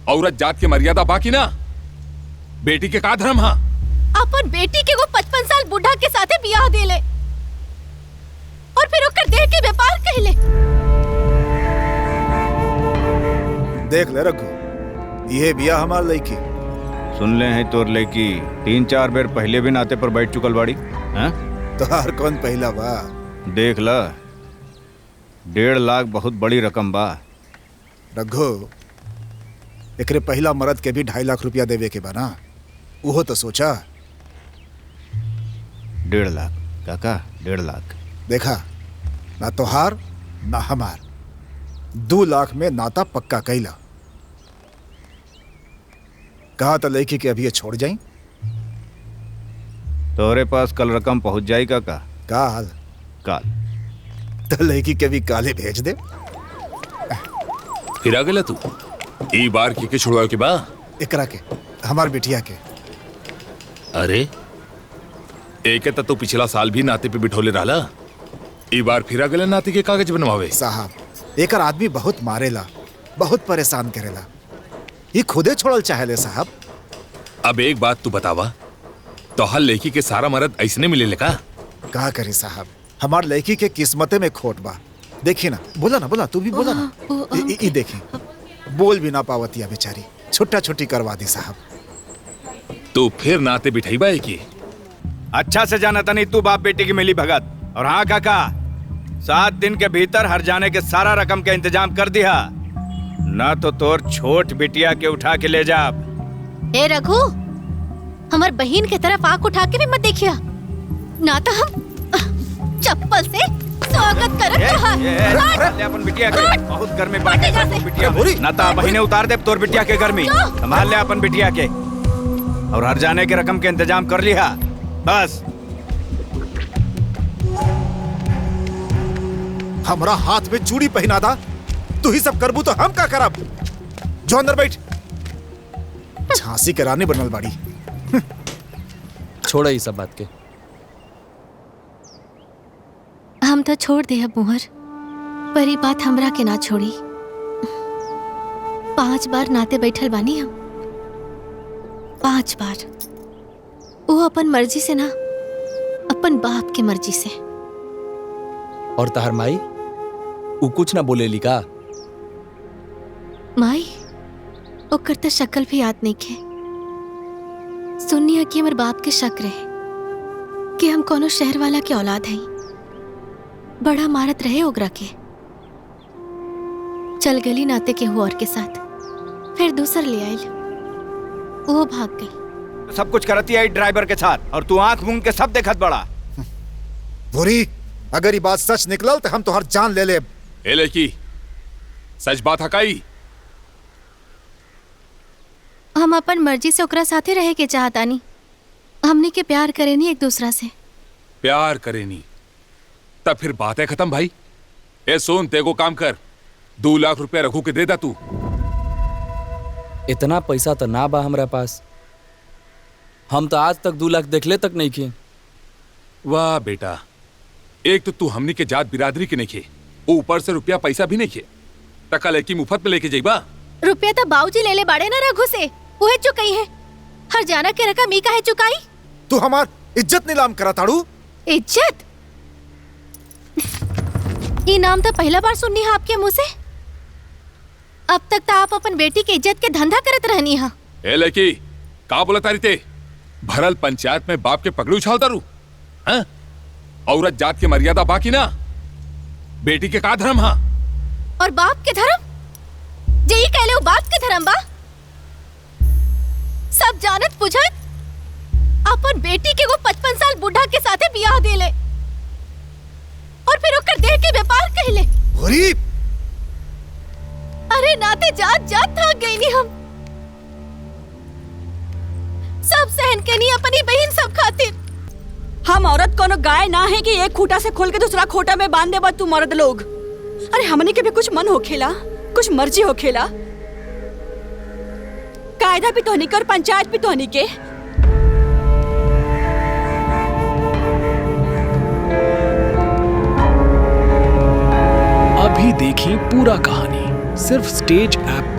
औरत जात के मर्यादा बाकी ना। बेटी के का धर्म हा? अपन बेटी के वो 55 साल बुढ़ा के साथे बियाह देले और फिर ओकर देह के व्यापार कहले। देख ले रघु, ये बियाह हमार लड़की। सुन ले हैं तोर लड़की 3-4 बेर पहले भी नाते पर बैठ चुकल बाड़ी। हैं? तोहार कौन पहला बा? देख ला, 1.5 लाख बहुत बड़ी रकम बा। रघु, एकरे पहला मर्द के भी 2.5 लाख रुपया देवे के बा ना, उहो तो सोचा। 1.5 लाख काका, 1.5 लाख। देखा ना तोहार ना हमार, 2 लाख में नाता पक्का कैला। कहा तो लड़की के अभी ये छोड़ जाई। तोहरे पास कल रकम पहुंच जाई काका। काल? काल तो लड़की के भी काले भेज दे। फिर आ गया तू ई बार के छुड़वाओ के बा? एकरा के, हमार बिटिया के। अरे एक तो पिछला साल भी नाते पे बिठोले रहला, ई बार फिर आ गया नाते के कागज बनवावे। साहब एकर आदमी बहुत मारेला, बहुत परेशान करेला, ये खुदे छोड़ल चाहेले साहब। अब एक बात तू बतावा, तो हर लड़की के सारा मर्द ऐसने मिले का? कहा करे साहब, हमार लड़की के किस्मते में खोट बा। देखी ना, बोला ना, बोला तू भी बोला ना। ई देखी, बोल भी ना पावतिया बेचारी, छुट्टा छुट्टी करवा दी साहब। तो फिर नाते बिठाईबा की? अच्छा से जाना था नहीं तू बाप बेटी की मिली भगत। और हाँ काका, 7 दिन के भीतर हर जाने के सारा रकम के इंतजाम कर दिया, ना तो तोर छोट बिटिया के उठा के ले जा। ए रघु, हमार बहन के तरफ आंख उठा के भी मत देखिया, ना तो हम चप्पल से स्वागत करब। अपन बिटिया के बहुत घर में बिटिया ना तो बहिने उतार दे तोर बिटिया के घर में। संभाल ले अपन बिटिया के, और हर जाने के रकम के इंतजाम कर लिया बस। हमरा हाथ में चूड़ी पहना था, तू ही सब करबू तो हम का करब? जो अंदर बैठ, झांसी के रानी बनल बाड़ी। छोड़ा ये सब बात के। हम तो छोड़ दे अब मोहर, पर ये बात हमरा के ना छोड़ी। 5 बार नाते बैठल बानी हम, 5 बार। वो अपन मर्जी से ना, अपन बाप के मर्जी से। और तहर माई उ कुछ ना बोलेली का? माई ओकर तो शक्ल भी याद नहीं के। सुनिया कि हमर बाप के शक रहे कि हम कोनो शहर वाला के औलाद हैं। बड़ा मारत रहे ओकरा के। चल गली नाते के हुआ और के साथ, फिर दूसर ले आयल, वो भाग गई। सब कुछ करती है ड्राइवर के साथ, और तू आंख मूंद के सब देखत बड़ा। बुरी, अगर ये बात सच निकलल तो हम तो हर जान ले ले। ए लड़की, सच बात हकाई? हम अपन मर्जी से ओकरा साथे रहे के चाहतानी। हमने के प्यार करेनी एक दूसरा से। प्यार करेनी तब फिर बात है खत्म भाई। ए सोन, तेको काम कर, 2 लाख रुपया रघु के दे दा तू। इतना पैसा तो ना बा हमरा पास, हम तो आज तक 2 लाख देखले तक नहीं किए। वाह बेटा, एक तो तू हमनी के जात बिरादरी के नहीं खे, ऊपर से रुपया पैसा भी नहीं खे, टका लड़की मुफ्त में लेके जाइबा। रुपया तो बाबूजी ले ले बाड़े ना रघु से, वो चुकाई है। हर जाना के रकम ई काहे चुकाई? तू हमार इज्जत नीलाम करा ताड़ू। इज्जत? ये नाम तो पहला बार सुननी है आपके मुंह से। अब तक तो आप अपन बेटी की इज्जत के धंधा करत रहनी है। ए लड़की, का बोला तारी ते? भरल पंचायत में बाप के पगड़ू उछालता रू? हाँ? औरत जात के मर्यादा बाकी ना। बेटी के का धर्म हा? और बाप के धर्म? जे ही कहले बाप के धर्म बा। सब जानत बुझत अपन बेटी के वो 55 साल बुढ़ा के साथे बियाह देले और फिर ओकर देह के व्यापार कहले। गरीब, अरे नाते जात जात थक गई नी हम। सब सहन के नी अपनी बहन सब खातिर। हम औरत कोनो गाय ना है कि एक खूटा से खोल के दूसरा खोटा में बांध देबा तू मर्द लोग। अरे हमने के भी कुछ मन हो खेला, कुछ मर्जी हो खेला। कायदा भी तो नहीं कर, पंचायत भी तो नहीं के। अभी देखिए पूरा कहानी सिर्फ स्टेज ऐप